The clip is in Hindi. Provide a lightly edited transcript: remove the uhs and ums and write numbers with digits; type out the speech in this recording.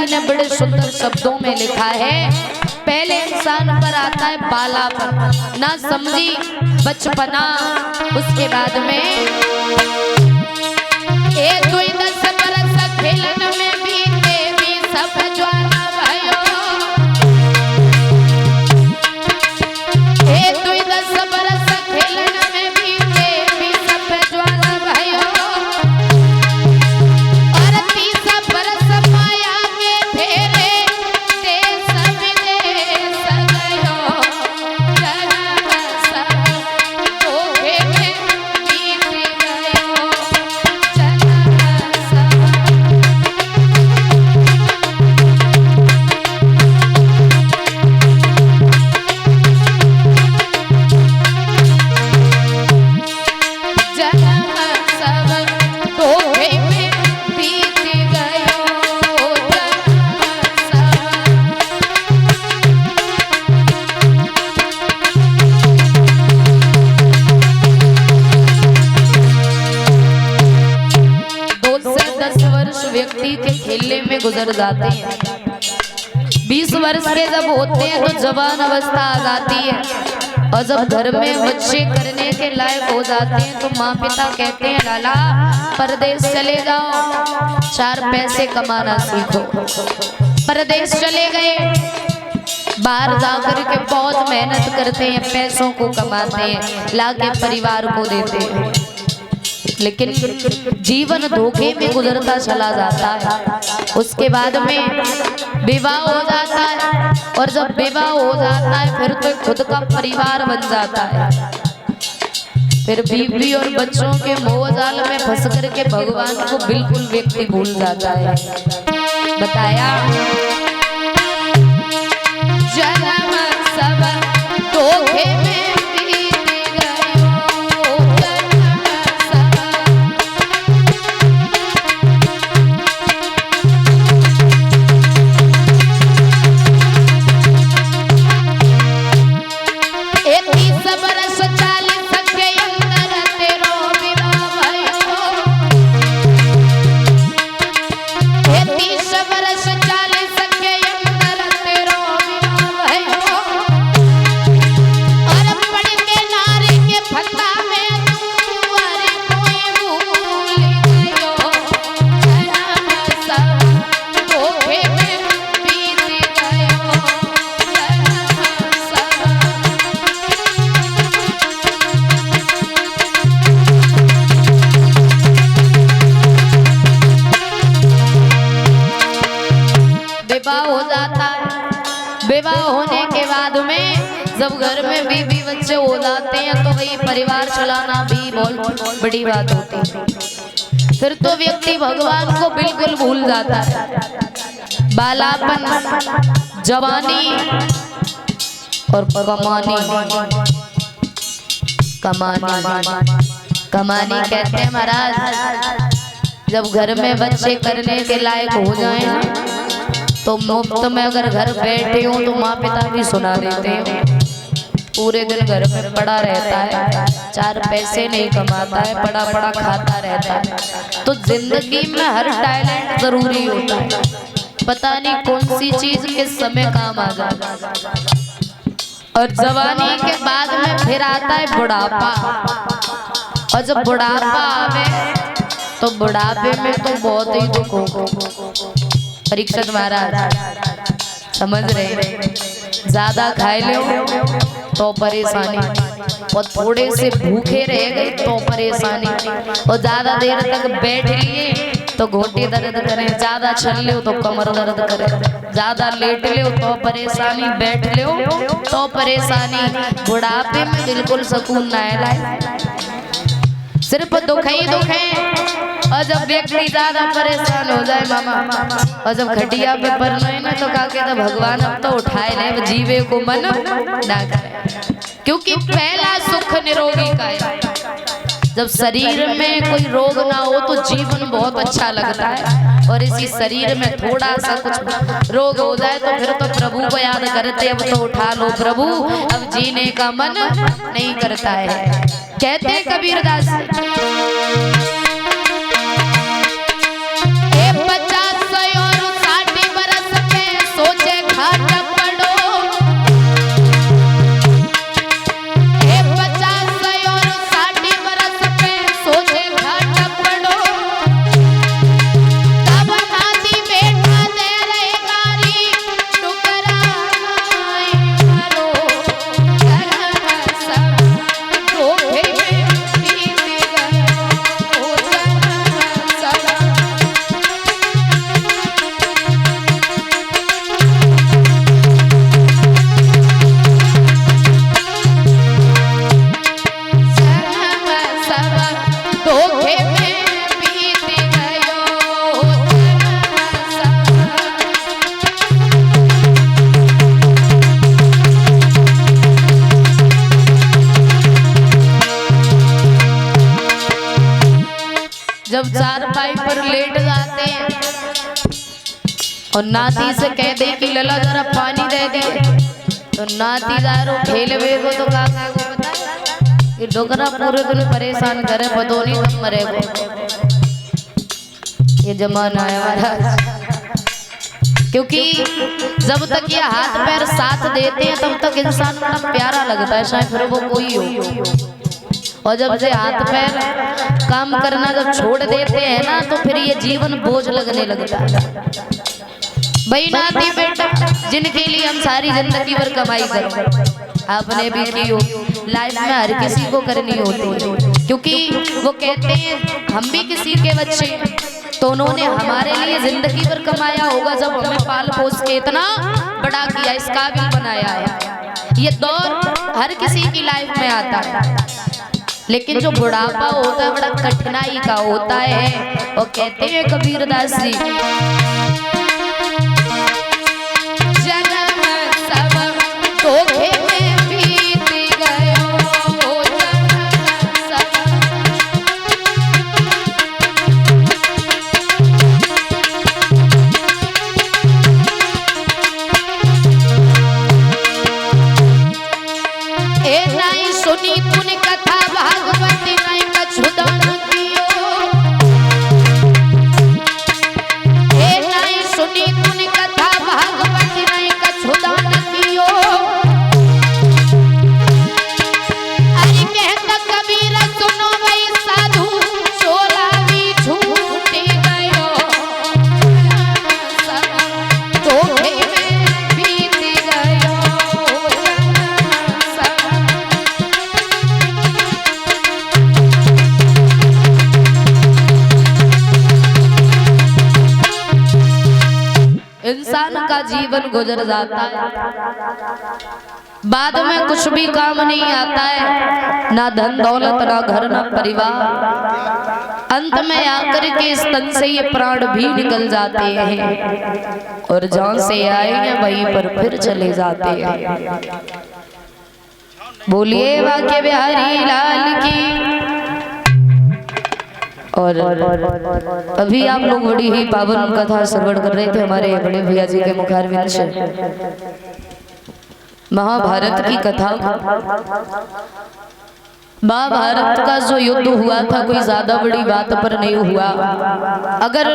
जी ने बड़े सुंदर शब्दों में लिखा है, पहले इंसान पर आता है बालापन, ना समझी बचपना, उसके बाद में एक दुई दस बरस खेलन में बीते भी सब ज्वाला भयो, एक दुई दस बरस खेलन में बीते भी सब ज्वाला भयो, और 30 बरस माया के फेरे देश विदेश गयो, जन्म सब धोखे में बीत गयो, जन्म सब। जन्म सब धोखे में बीत गयो, जन्म सब। दो से 10 वर्ष व्यक्ति के खेलने में गुजर जाते हैं, 20 वर्ष के जब होते हैं तो जवान अवस्था आ जाती है, और जब घर में बच्चे करने के लायक हो जाते हैं तो माँ पिता कहते हैं लाला परदेश चले जाओ, 4 पैसे कमाना सीखो। परदेश चले गए, बाहर जाकर के बहुत मेहनत करते हैं, पैसों को कमाते हैं, लाके परिवार को देते हैं, लेकिन जीवन धोखे में गुजरता चला जाता है। उसके बाद में विवाह हो जाता है, और जब विवाह हो जाता है फिर तो खुद का परिवार बन जाता है, फिर बीवी और बच्चों के मोह जाल में फंस करके भगवान को बिल्कुल व्यक्ति भूल जाता है। बताया जन्म सब धोखे में बीत गयो, जन्म सब। एक 30 बरस 40 के अंदर तेरो विवाह भयो, एक 30 बरस 40 के अंदर तेरो विवाह भयो, और पढ़ के नारी के फंदा में तू अरे कोई भूल गयो, जन्म सब धोखे में बीत गयो, जन्म सब। विवाह हो जाता है, विवाह होने के बाद में जब घर में बीवी बच्चे हो जाते हैं तो वही परिवार चलाना भी बहुत बड़ी बात होती है, फिर तो व्यक्ति भगवान को बिल्कुल भूल जाता है। बालापन, जवानी और कमानी, कमानी कहते हैं महाराज, जब घर में बच्चे करने के लायक हो जाए ना तो मुफ्त में अगर घर बैठे हो तो माँ पिता भी सुना देते हैं, पूरे दिन घर में पड़ा रहता है, 4 पैसे नहीं कमाता है, पड़ा पड़ा खाता रहता है। तो जिंदगी में हर टैलेंट जरूरी होता है, पता नहीं कौन सी चीज किस समय काम आ जाए। और जवानी के बाद में फिर आता है बुढ़ापा, और जब बुढ़ापा आवे तो बुढ़ापे में तो बहुत ही दुख हो। परीक्षित महाराज समझ रहे, ज्यादा खाए लो तो परेशानी, और थोड़े से भूखे रह गए तो परेशानी, और ज्यादा देर तक बैठ लिए तो घोटे दर्द करे, ज्यादा चल लो तो कमर दर्द करे, ज्यादा लेट लो तो परेशानी, बैठ लो तो परेशानी। बुढ़ापे में बिल्कुल सुकून ना लाए, सिर्फ दुख ही दुख है। और जब व्यक्ति ज्यादा परेशान हो जाए मामा, और जब खटिया पे पड़ना है ना तो काके तो भगवान अब तो उठाए ले, जीवे को मन ना करे, क्योंकि पहला सुख निरोगी का है। जब शरीर में कोई रोग ना हो तो जीवन बहुत अच्छा लगता है, और इसी शरीर में थोड़ा सा कुछ रोग हो जाए तो फिर तो प्रभु को याद करते, अब तो उठा लो प्रभु, अब जीने का मन नहीं करता है। कहते कबीरदास 50 और 60 बरस जब चारपाई पर लेट जाते हैं और नाती से कह दे कि लला जरा पानी दे दे, तो नाती दारू खेलवे को तो काका को पता ये डोकरा पूरे दिन परेशान करे पतो नहीं कब मरेगो। ये जमाना है महाराज, क्योंकि जब तक ये हाथ पैर साथ देते हैं तब तक इंसान बड़ा प्यारा लगता है, चाहे फिर वो कोई हो। और जब से हाथ पैर काम करना जब छोड़ देते हैं ना तो फिर ये जीवन बोझ लगने लगता है। भाई नाती बेटा जिनके लिए हम सारी जिंदगी भर कमाई करें, आपने भी की हो, लाइफ में हर किसी को करनी होती है, क्योंकि वो कहते हैं हम भी किसी के बच्चे, तो उन्होंने हमारे लिए जिंदगी भर कमाया होगा, जब हमें पाल पोस के इतना बड़ा किया, इस काबिल बनाया है। ये दौर हर किसी की लाइफ में आता है, लेकिन जो बुढ़ापा होता है बड़ा कठिनाई का होता है। और कहते हैं कबीरदास जी, जन्म सब धोखे में बीत गयो, सुनी तूने कथा भागवत नहीं कछुदान कियो, ए नहीं सुनी तूने कथा भागवत नहीं कछुदान कियो। अरे कहता कबीर सुनो भाई साधु चोला भी छूट गयो, धोखे में बीत गयो। इंसान का जीवन गुजर जाता है, बाद में कुछ भी काम नहीं आता है, ना धन दौलत ना घर ना परिवार, अंत में आकर के इस तन से ये प्राण भी निकल जाते हैं और जहां से आए हैं वहीं पर फिर चले जाते हैं। बोलिए वाके बिहारी लाल की। और अभी आप लोग बड़ी ही पावन कथा श्रवण कर रहे थे हमारे बड़े भैया जी के मुखारविंद से, महाभारत की कथा। महाभारत का जो युद्ध हुआ था कोई ज्यादा बड़ी बात पर नहीं हुआ। अगर